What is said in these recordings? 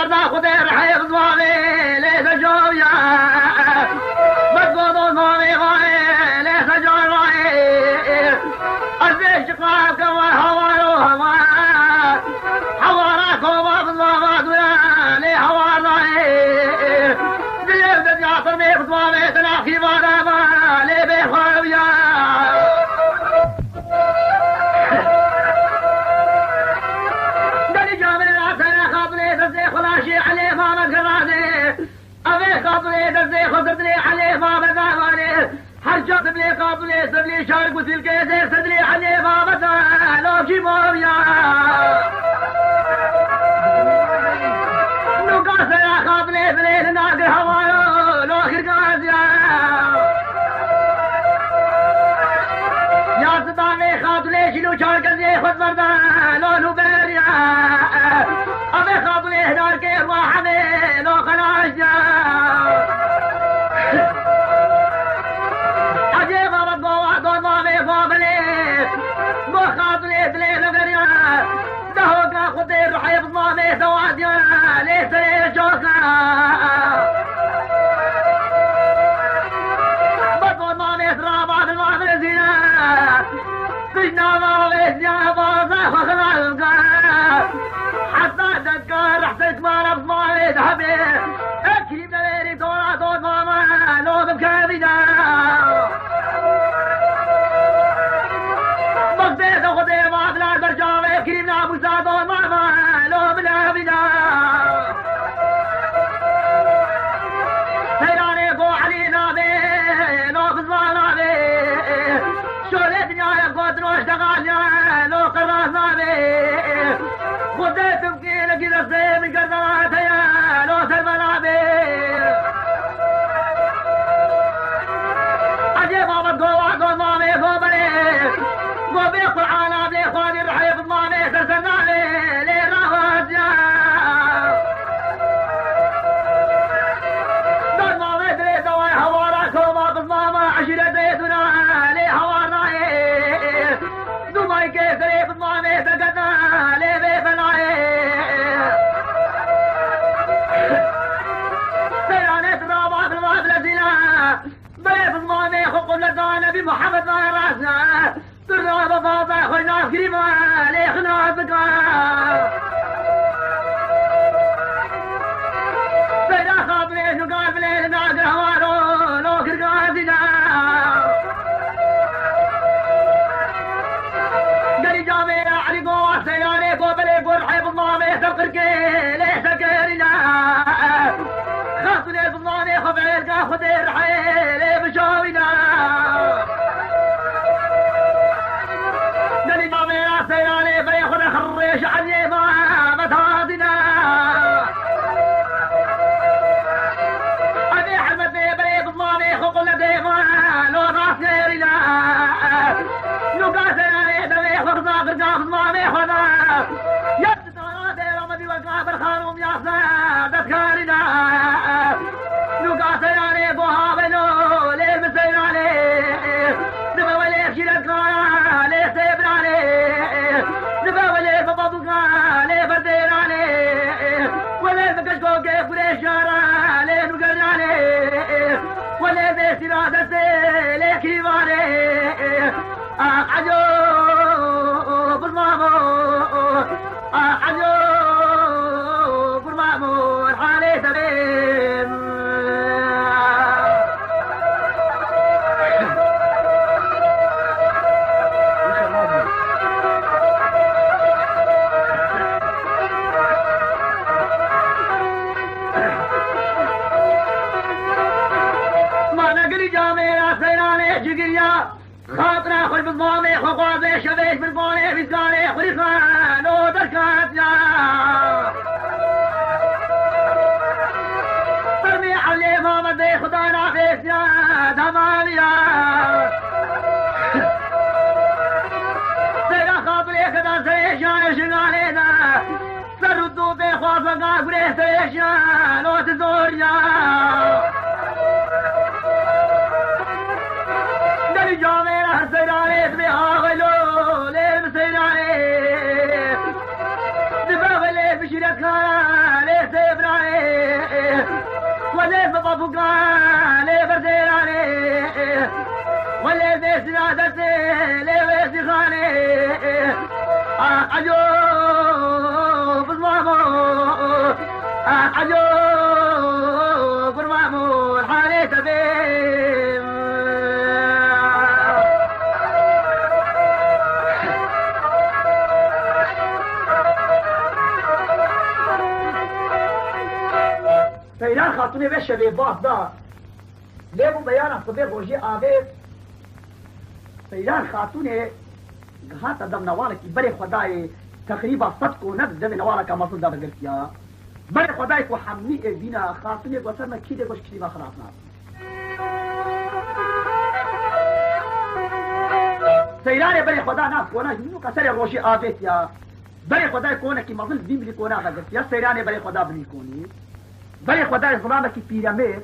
بردا خود حفظ وامي ليس جويا مقبوض وامي غاي ليس جويا الزيش قاك وهوارو هوا حواراك ومقبض وامات ويالي حواري دليل دجاطر ميقض وامي تناخي وانا لي بيخويا عليه ما مقراني أبي قابلي درزي خسرتني عليه ما مقراني حرجت بلي قابلي سبلي شارك وسيل كيسير سدلي عليه ما مقراني لو شي موبيا لو قاسي يا قابلي بليل ناقر هوايو لو آخر قاسيا يا صدامي قابلي شلو شارك زي خد مردان لو نوبيريا أبي خاطري هدار كيف واحدي لو خلاص عجيب ربو وعدو ضامي فاضلي مو خاطري دليل غريا دهوكا خدي رحيب ضامي سواديا ليس لي شوكا بطو ضامي سرابات الوامي زينا قشنا ضامي زينا بازا وخلالك حتى تذكر رحتك ما نبضاني ذهبي اكلي بليري دورا دور ماما لو بكاذينا بقديت وخدي ما بلا برجامي اكلي من ابو دور ماما لو بلاذينا سيراني بو علينا بي لو بزوانا بي شولي دنيا يقود روش دغاليا لو قرازنا بي خديت مكينة كذا زي من قدرات يا لو سلمنابي عجيب بابا قوة قوة مامي قوبري قوبي قرآن عبلي خواني رحيب مامي تسناني لي راوات يا دون مامي دري دواي هواراك وما بالماما عشرة ديتنا لي هواراي دماي كيف دري مامي تقدنا لي بيبناي سيرانيت رابعات الوابلة زينا بيت المامي خقم لدانا بمحمد ما راسنا ترابة بابا خوينا كريمة لي خنافك سيدا خابلي نقال بلي ناقر هوارو لو كرقاتنا قالي جامينا علي قوة سياري قوبلي قول حيب المامي سبقركي ليس كيرنا خاصني بالمامي خبعيرك خدي رحيلي بشوينا قالي جامينا سياري بريخد خريش علي ما متهادنا أبي حلمتني بريخ المامي خقل ديما لو راسني رنا نقاسي دمي خرطا قرقا في المامي خدا يبتطانا دير مدي وقا بالخانوم ياسا دسكارنا نقاسي يعني بوها بلو ليه مسين عليه نبا وليه شيلتكانا ليه سيبن عليه نبا وليه بابابوكا ليه فردين عليه وليه بكشكو كيف وليه شارع ليه نقرن عليه وليه بيسي راسسي ليه كيفاني عجوب المامور عجوب المامور حالي سبيل ما نقلي جامعنا سيراني جقريا خاطرة خل بالضامي خقوازي شبيش بالقوني بسكاني خليخان ودركات يا ترمي علي ماما دي خدانا فيك يا تمام يا سيدا خاطري كدا سيشان شغالي دا سردو بي خوافقا قريه سيشان وتزور يا دلي جامينا سيراني تبيها غلو ليل سيراني دبا غلي بشركها ليه سيب فوقان لبرديراني ولا زي سنادتي لبردي خاني أجو بالمامو أجو بالمامو الحالي تبيم فإيران خاتوني بشه بيباس دا ليه مو بيانا صبير روجي آبيت فإيران خاتوني غاتا دم نوالك بري خداي تقريبا صدقو نفس دم نوالك مصر دا بگرتيا بري خداي كو حمني بينا خاتوني وصرنا كيدي كوش كليما خلاصنا فإيران بري خدا ناس كونا جنو كسر روجي آبيت يا بري خداي كونا كي مظل دين بلي كونا بگرتيا سيران بري خدا بلي كوني بري خداي ظلامة كي بيراميد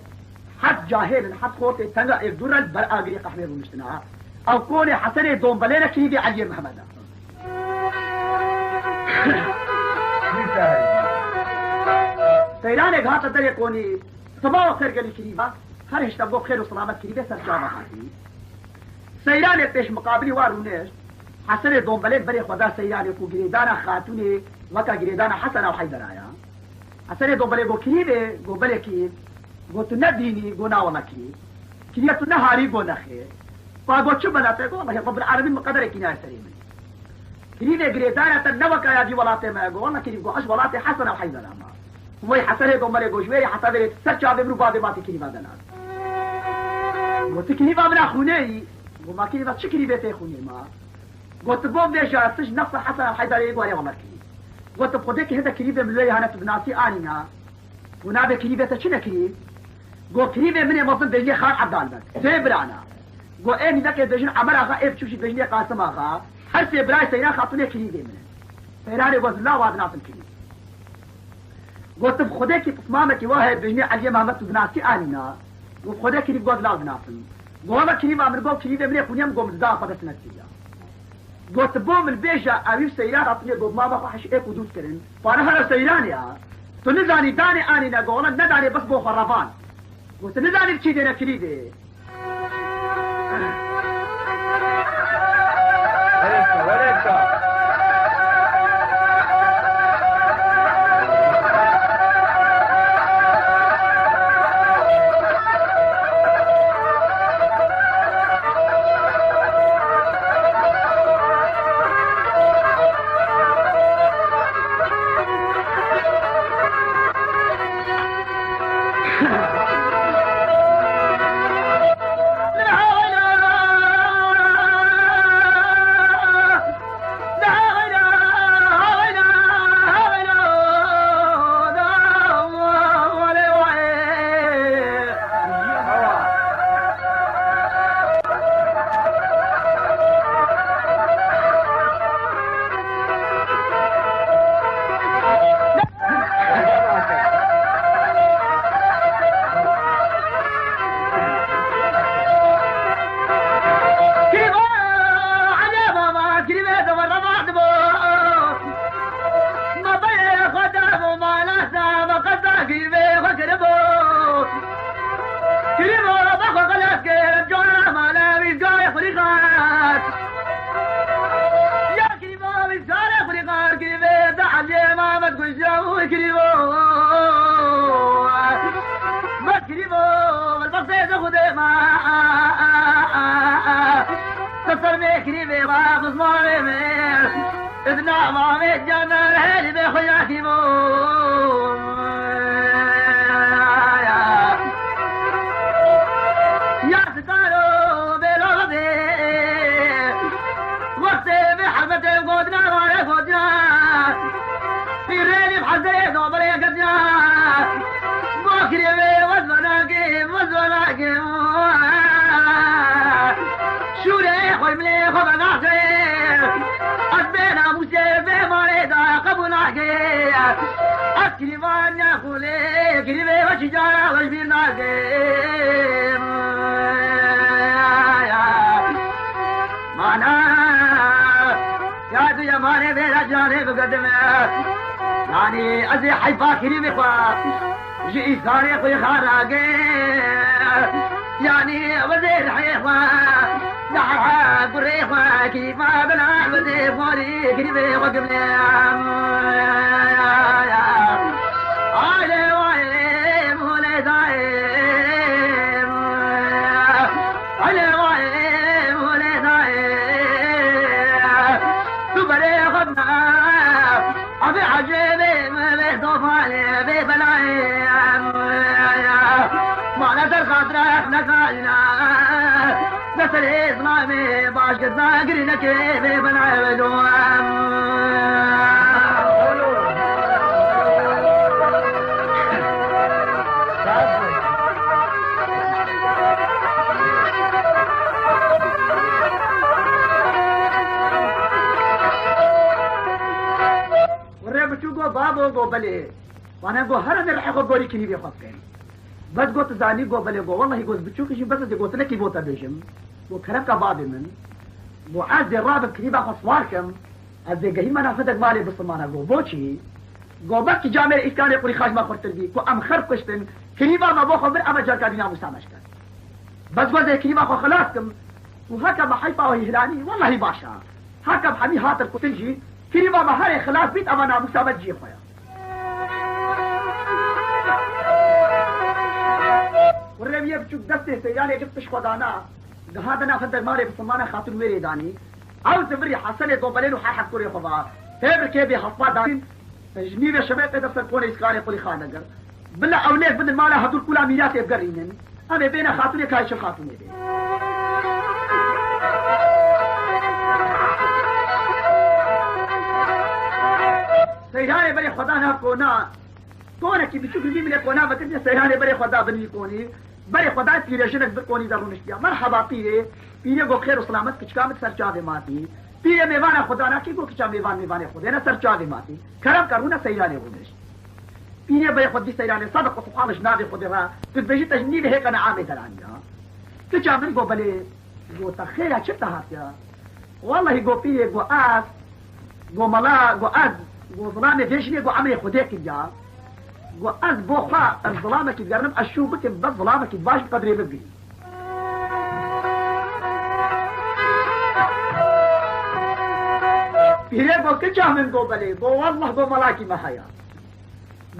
حد جاهل حد خوتي تنقع الدرل بر آقري قحوير المجتمع او كوني حسني دوم بلينا كيدي علي محمد سيراني غاتا دري كوني صباح خير قلي كريمة هر هشتبقو خير وسلامة كريمة سرجامة خاتي سيراني بيش مقابلي وارونيش حسني دوم بلين بري خدا سيراني كو قريدانا خاتوني وكا قريدانا حسنا وحيدر آيا حسني دوم بلين قو كريمة قو بلي كيب قو تنديني قو ناولا كيب كريمة تنهاري قو نخير فاقول شو بلاته قول الله رب العالمين مقدر كناية سليمة كريمة قريدانة تنوكا يا جي ولاته ما قول الله كريم قوش ولاته حسنة وحيدر آما ومي حسنه دوم بلين قو شويري حتى بلين سرچا بمرو بادي باتي كريمة دنات قلت كريمة من أخوني وما كريمة شو كريمة تخوني ما قلت بوم بيشا سج نفس حسنة وحيدر يقول يا والله كريم قلت بخدك هذا كريمة من لي هانا تبناسي آنينا ونابي كريمة تشنا كريم قلت كريمة من مصن بيجي خان عبدال بك سيبرانا قو ايه ذاك بيجن عمر اخا ايه بتشوشي بيجني قاسم اخا هر سي براي سيران خاطوني كريدي من سيراني قلت لا واد ناصم كريم قلت بخدك تصمامك واحد بيجني علي محمد بناسي آنينا وبخدك كريم قلت لا بناصم قو هذا كريم عمر قو كريم من يكون يم قو مزدا قدس نتيجة قلت بوم البيجا اويب سيران خاطوني قو ماما خاحش ايه ودوس كرن فانا هذا سيراني ها تنزاني داني آنينا قولا نداني بس بو خرافان قلت نزاني بشيدنا كريدي يعني ازي حيفا كريم اخوة جي ثاني اخوي خاراقي يعني وزير حيفا دعها قريفا كيفا بلا وزير فوري كريم وقبل عالي وعلي مولي دايم عالي وعلي مولي دايم تبري خدنا أبي عجيبي ما طوفاني أبي بلاي ما نزل خاطرك نقالنا نسل إسلامي باش قدنا قرينك أبي بلاي دوام بابو گو بله وانا گو هر نه رح گوری کنی بی خاطر بس گو تزانی گو بله گو والله گو بچوکش بس گو تلکی بوتا بيشم گو کرب کا بعد من گو از راب کنی با خصواركم از گهی منا فدك مالي بسمانا گو بوچی گو بك جامع اسكان قري خاج ما خرطر بي کو ام خرب كشتن کنی با ما بو خبر ام جر كادينا مسامش كان بس گو زي کنی با خو خلاصكم وهكا ما حيفا وهي هلاني والله باشا هكا بحمي هاتر كتنجي کنی با ما هر خلاص بيت اما مسامش جي خويا والربيع بچوك دسته سيالي جبتش خدانا هذا فدر مالي بسمانا خاطر ويري داني عاوز بري حسنه دوبلين وحاحد كوري خبا هبر كيبي حصبا داني جنيبه شباب قدر سركون اسكاري قولي خانقر بالله اولاد بدل مالا هدول كلها ميلات يبقرينن انا بينا خاطري كايش الخاطري دي سيالي بري خدانا كونا كونك بتشوف دي من كونا بتنسى سيالي بري خدا بني كوني بري خدا پیرشنک بکنی در رونشتیا مرحبا پیره گو خیر و سلامت کچکامت سر چاوه ماتی پیره میوان خدا نا کی گو کچا میوان خدا نا سر چاوه ماتی کرم کرونا سیرانه بودش پیره بري خودی سیرانه صدق و سبحانش نابی خدا را تبجی تجنیب هیک انا عامه درانیا کچا من گو بله گو تخیل چتا هاتیا والله گو پیره گو آس گو ملا گو از گو ظلام فيشني گو عمري خديك جا گو از بوخا الظلامك تقرب اشوفك بس ظلامك باش قدري ببقي پیره گو کجا من گو بله گو والله گو ملاکی محیا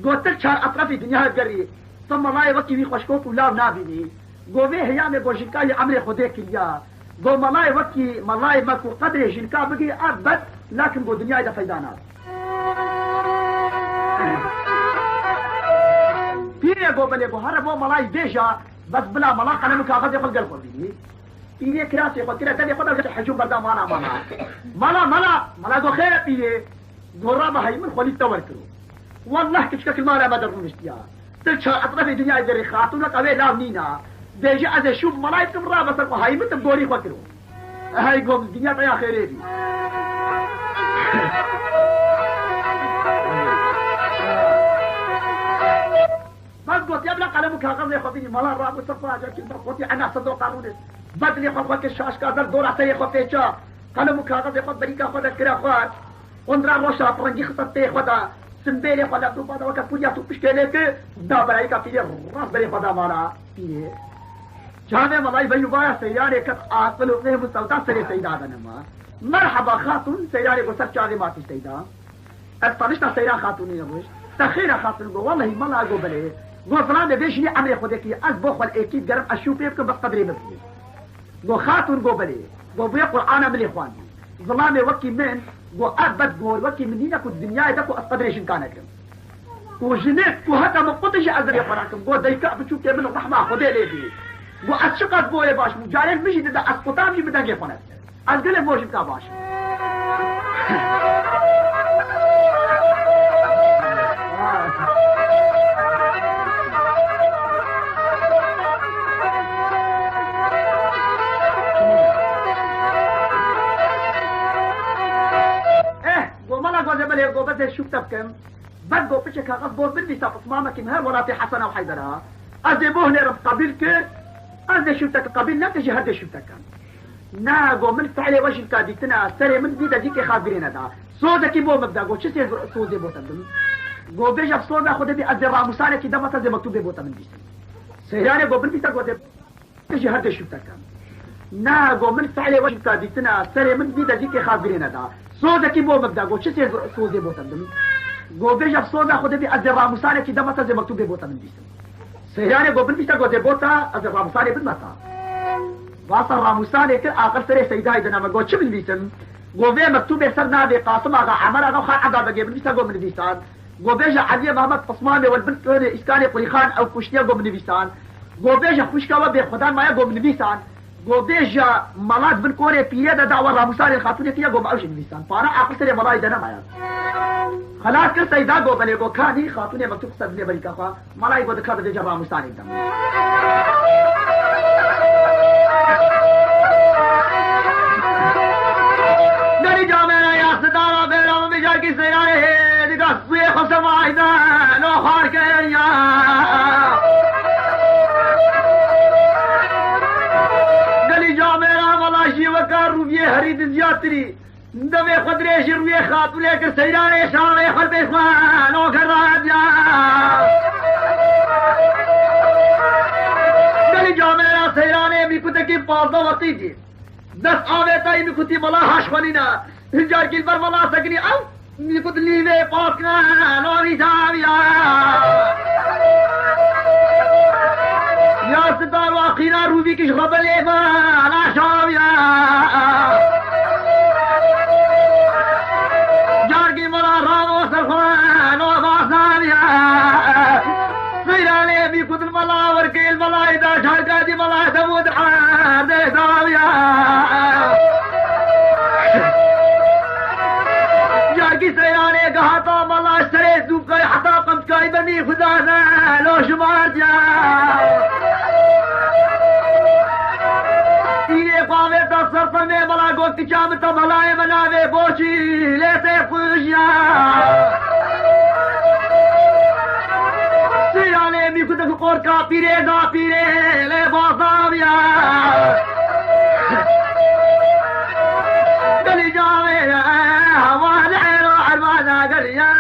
گو تل چار اطرافی دنیا گری ثم ملای وکی بی خوشکوک ولاو نابینی گو به هیام گو جنکای عمري خديك جا گو ملای وکی ملای مکو قدر جنکا بقي ابد لكن گو دنیا دا فیدانات پیره گو بله گو هر بو ملای دیجا بس بلا ملا قلم کاغذ يقول قلب دي پیره کراسي خود ترى تدي خود حجوم بردا مالا گو خير پیره گو رابا هي من خولي تور کرو والله كشكك المال ما درو مشتيا تلشا اطراف الدنيا دري خاتونك اوي لا نينا ديجا از شوف ملايكم رابا سرقو هاي مت بوري خكرو هاي قوم الدنيا يا خيري دي بس قلت يا ابن قلمك هاغم يا خطيني ملا راب وصفا جاك قلت انا صدق قانوني بدلي خطوك الشاش قادر دور عسى خطي شا قلمك هاغم ياخذ بريكا خذ كرا خات وندرا روشا فرنجي خطتي خدا سنبيلي خدا تو بدا وك بوجا تو بشكلك دا برايكا في راس بري خدا مارا في جامع ملاي بيو بايا سياري كت عاقل وفهم مستوتا سري سيدا دنما مرحبا خاتون سياري قصر شاغي ماتي سيدا اكترشنا سيارة خاتوني نبوش تخير خاتون قو والله ملا قو بلي قو فلان بيشني عمري خودكي از بوخ والاكيد قرب اشوف يبكم بس قدري بكي قو خاتون قو بلي قو بيقول انا ملي اخواني ظلامي وكي من قو ابد قول وكي من دينك الدنيا دكو اسقدريشن كانكم وجنيت وهكا من قطش ازري قراكم قو ديكا بتشوف كي من الرحمة خودي ليدي قو اشقات قوي باش مجارين مشي دا اسقطام جي بدنجي قنات ازقلي موجب كاباش قو بس شوف تبكم بدو بيش كاغذ بور بالبي ساق اسمامك مهر ولا في حسنه وحيدرها ازبوه نرف قبيلك از شوتك قبيل لا تجي هدي شوتك نا قو من فعلي وجه كاديتنا سري من دي ديك خابرين دا صوتك بو مبدا قو شسي صوتي بو تدم گو بیش افسون دا خود بی از راموسانه کی دمت از مکتوب بوتا من بیست سهرانه گو بن بیتا گو تجي هذا شو تكلم نا گو من فعلي وش بتا ديتنا سري من بيدا جيك خابرين دا صوتك بو مبدا گو چه سي صوت بوتا من گو بیش افسون دا خود بی از راموسانه کی دمت از مکتوب بوتا من بیست سهرانه گو بن بیتا گو بوتا از راموسانه بن متا واسه راموسانه که آخر سري سيداي دنا ما گو چه من بیسم گو به مکتوب سر نادي قاسم آغا عمر آغا خان عقا بگي من بیستا گو من بیستان گو بیش علي محمد عثمان والبنت اسكاني قلي خان او كشتيه گو من بیستان گو بیش خوشکاوه به خدا مایا گو من بیستان گو بیش ملات بن كوري پیره دا دعوه راموسانه الخاتون کیا گو معوش بیستان پارا آخر سري ملاي دنا مایا خلاص کر سيدا گو بلے گو کھانی خاتون مکتوب سر نے بری کا ملاي گو دکھا دے راموسانه एकदम جامعه یا ستاره برام بیجار کی سیاره دیگه سوی خسم آیدن و خار کریا گلی جامعه ملاشی وکار رویه حرید زیادتری دمه خدریش روی خاتوله که سیاره شاره خل بیخوان و کرد یا گلی جامعه سیرانه بیکوته کی پازده وقتی دی دست آوه تایی میکوتی ملا هاش خونینا هنجار کل بر ملا سکنی او میکوت لیوه پاکنا نوی ساویا یا ستار و اخینا روبی کش خبر ایفان آشاویا جار کی ملا رامو سرخوان و باساویا سیرانے میکوت ملا ورکیل ملا ایدا شارکا دی ملا سمود حان دے ساویا جاگی سیانے کہا تو ملا سرے سوپ کا حتا قمت کا بنی خدا نا لو شمار جا تیرے پاوے تا سرف میں ملا گو کچام تا ملائے مناوے بوچی لیتے خوشیا سیانے می خود قور کا پیرے دا پیرے لے باساویا گلی جاوے ہوا لحیرو عربانا گلیا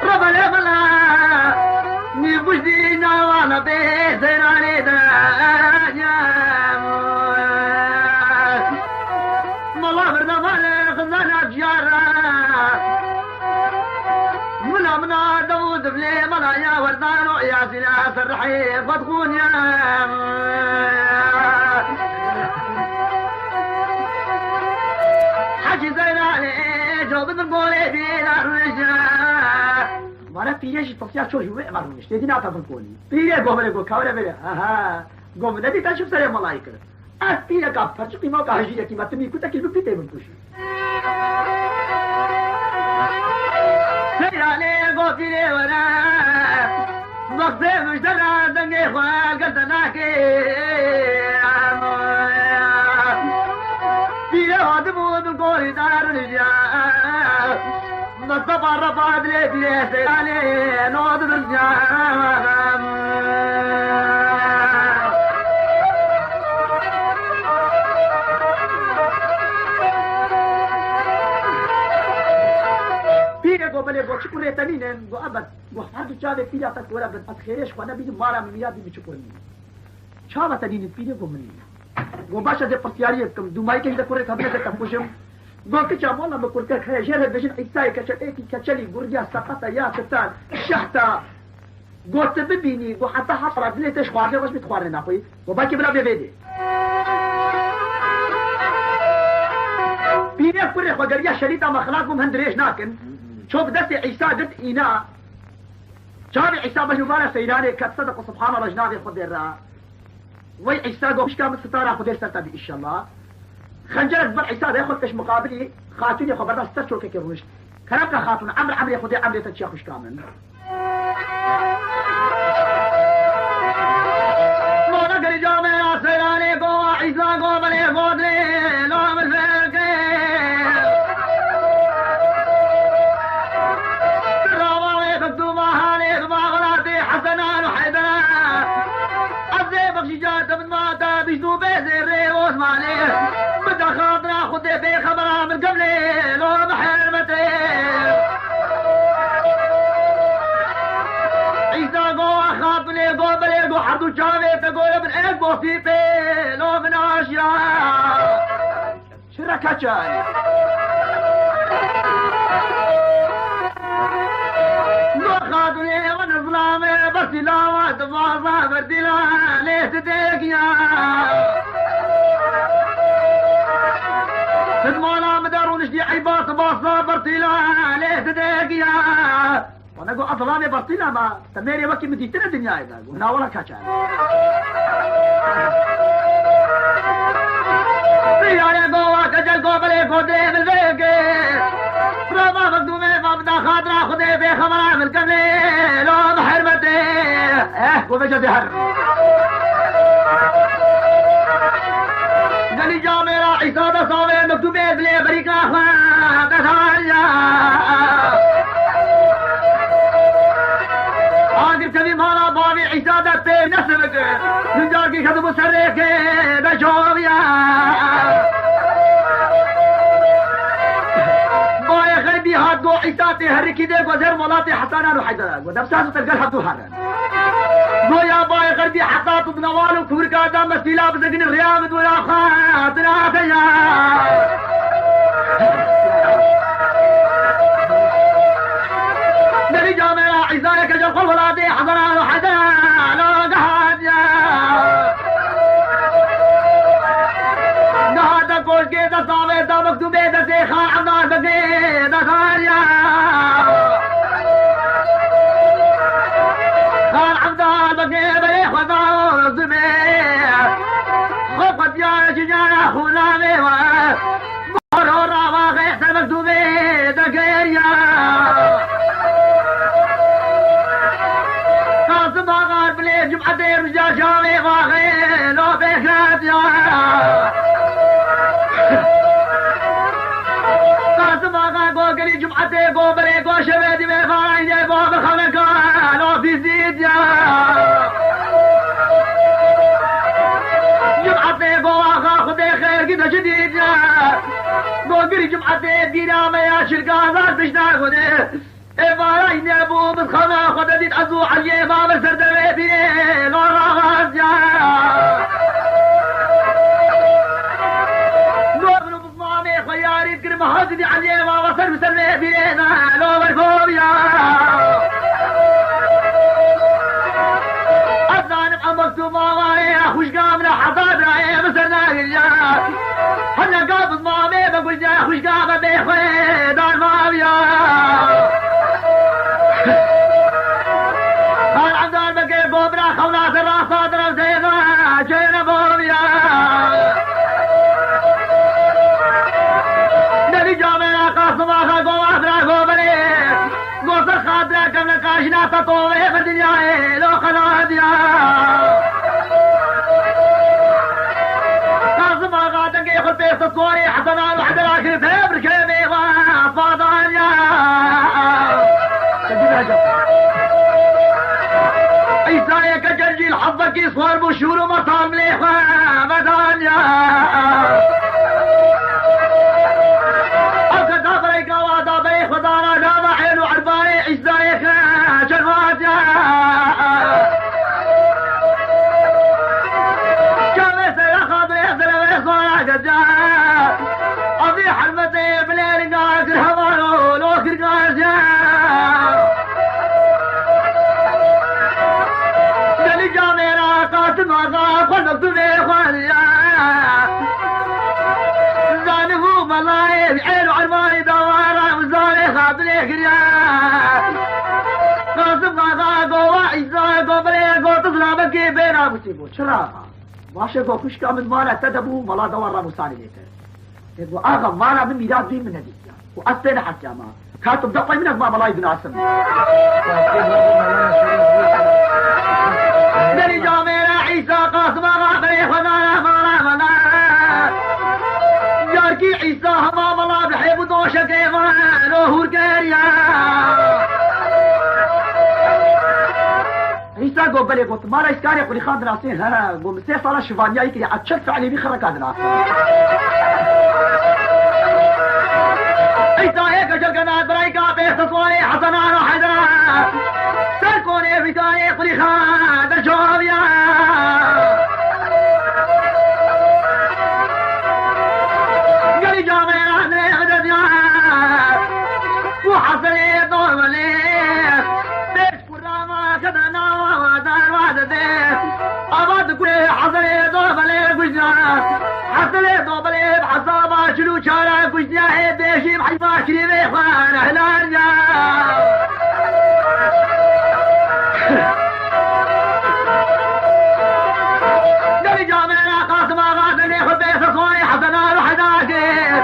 رب الابلا می بجدی نوانا بے سیرانے دا ملا بردا مالا خزانا جیارا منا داود بلي ملايا وردان وياسين سرحي فتكون يا حاجي زيناني جو بدن قولي بينا الرجاء مانا بيريش تطيع شو جوه مارونيش تيدي ناتا بنقولي بيري قومني قول كاوري بيري قومني دي تشوف سري ملايكر بيري كافر شو قيمة كهجية كيما تمي كنتا كيلو بيتي بنكوشي سيراني قوتي ورا مقصي مشترى دنگي خواه قلتناكي بيري هادمو بالقولي دار رجاء مصطفى رفاد لي بيري سيراني نوض بالجاء گو بله گو چکوره تنینن گو ابد گو فرد چاوه پیدا تا کورا بد اتخیرش خوانا بیدی مارا میاد بی چکورنی چاوه تنینن پیدا گو منی گو باشا ده پسیاری کم دومایی که ده کوره خبره تا پوشم گو که چامولا مکور که خیلی جره بجن ایسای کچل ایکی کچلی گردیا سقطا یا ستان شحتا گو تبینی گو حتی حفره دلیتش خوارده وش بتخوارده نخوی گو باکی برا ببیده پیره کوره خوگریا شریطا مخلاق بم هندریش ناکن شوف دست عيسى قد إناء شاب عيسى بجوبانا سيراني كد صدق سبحان رجنا في خد الرا وي عيسى قو مش كامل ستارة خد السرطة إن شاء الله خنجرت بر عيسى ده ياخد كش مقابلي خاتوني خبر ده ستشو كي كروش كلامك خاتون عمر ياخد عمر تتشيخ مش كامل مولا قري جامع سيراني قو عيسى قو بلي خدري لو عمل فيكي حسنان وحيدنا عزي بخشي جات من ماتا بيشنو بيزي الري واسمعني مبدا خاطرة خذي في خبرها من قبلي لو بحرمتي عيسى قوة خاطني قوبلي قو حردو شافي تقول ابن ايك بوسيطي لو من اشياء شركة كان خاطني وانا ظلامي بس لا واتفاصا بردلا ليس تيكيا تدمونا مدارو نشدي عيبات باصا برتلا ليس تيكيا وانا اقول اظلامي برتلا ما تميري وكي مديتنا الدنيا اذا قلنا ولا كاچان سياري قوة كجل قوبلي قدي بالفيكي رابا مقدومي فابدا خاطرة خدي في خمرة من قبلي لو بحرمتي قوة جدهر قالي جاميرا عيسى دا صوبي مكتوبي بلي بريكا اخوان تسارجا آخر كبي مانا بابي عيسى دا بي نسبك نجاكي خدبو سريكي دا شوبيا خربي هادو عيساتي هركي ديك وزير مولاتي حسانا وحيدنا ودبساتو تلقى حدو هذا دو يا باي خربي حطاتو بنوالو كبر كادا مسيلا بزقن الرياض ولا خاطنا فيا نبي جامعة عيسانك جلقل ولاتي حسانا وحيدنا لو قهاد يا نهادا كوش كيدا صابي دا مكتوبي دا سيخا عمار بزي دا خاريا خال عمدال بزي بريخ وزاو الزبي خفت يا شجانا خلامي مهرو راوا غيحت المكتوبي دا كيريا قاسم باغار بلي جمعتي رجال شامي واغي لو بيخلات يا قولي جمعتي قوبري قو شبيدي بفارين جاي بوب الخمكة لو في زيد يا جمعتي قو آخا خدي خير قد جديد يا قولي جمعتي دينا يا شركة ذات بشنا خدي بفارين جاي بوب الخمكة خدي ديت عزو علي باب السردوي بيني لو راغاز يا خياري تقرب حاسدي عليه ما وصل مسلمي فينا لو بالفوبيا الظالم أمكتو مامي أخوش قامنا حضاد رأيه مسرنا الجا هلا قابض مامي بقول جا أخوش قامنا بيخوي دار ماميا قال عمدان بقي قوبنا خونا سرا صادر وزينا جينا بوبيا صباحا قوة أفرا قوبلي قوصر خاطرة كم نكاشنا تطوه فردنيا لو خلاديا قاسم آغا تنقي خل بيس الصوري حسنا لحد الآخر فيبر كلمي فاضانيا عيسى كجرجي الحظك يصور بشور ومصار مليخة مدانيا خدانا دابا حلو عرباني عزايك شرفات يا كم سيا خاطر يحزن ويصونا قد جاء أبي حلمتي بليل قاعد الهوانو لو كرقاس يا دلي جامينا قاسم وقاف خلقتني خوانيا زانفو ملايب حلو عرباني دوارا وزاري خاطري كريا قاسم قاقا قوة عيسى قبلي قوة تظلامك بينا بسيبو شرافة ماشي قوة كشكا من مالا تدبو ملا دوارا مساني ليتر يقول آغا مالا من ميلاد دين من هديك وأستين حتى ما كاتب دقي منك ما ملاي بن عاصم دلي جامينا عيسى قاسم قاقا خدانا مالا جاركي عيسى همام الله بحب دوشة كيفان روحور كيريا عيسى قبل قلت ما لا يسكاري قولي خاندر عصين ها قوم 6 صالة شفانيا يكري عتشد فعلي بيخرق هذا العصين عيسى كشركنات برايكا بيستصواني حسنان وحيدران سركوني في تاريخ طريخان درشوبيا قالي جامعين عدني غدديا وحصلي طولي بيش كراما كدنا وادان واددي أباد كوي حصلي طولي قجنا حصلي طولي بحصابا شلو شارع قجنا هي بيشي بحيبا شريبي خوان أهلان جا قالي جامعنا قاسم آغازني خبيث صواني حسنان وحداكي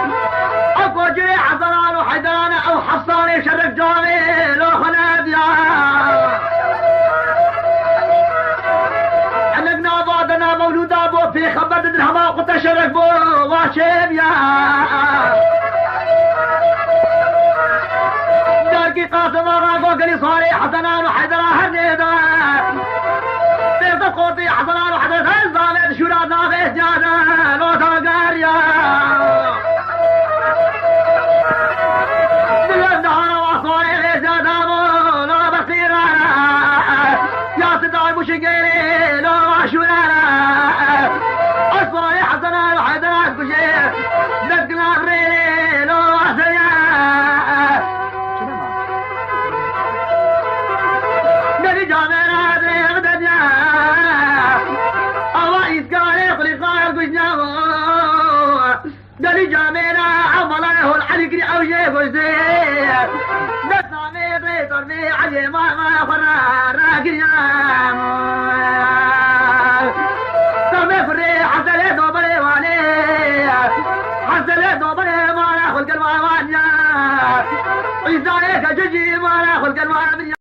أكو جري حسنان وحدان أو حصاني شرك جامي لو خناديا حلقنا بعضنا مولودا بو في خبر درهما قلت شرك بو واشيبيا داركي قاسم آغازو قالي صاري حسنان وحدان هرنيدا بيضا قوتي حسنان وحدان هزالت شورا نافيس جانا لو تاقاريا دلن دهانا وصوري غيزا دامو لو بصيرانا يا صداي مشقيري لو عشورانا أصوري حسنان وحدان كشير لقنا بريلي لو عسيا قالي جامعنا دي غدديا قالي جامعنا عمله الحلقري او شيء فزير بس عمي بيطر بي علي ما فرار راقيا سمي فري حسلي دوبري واني حسلي دوبري ما ناخذ قلبا وانيا عيسى ليك ججي ما ناخذ قلبا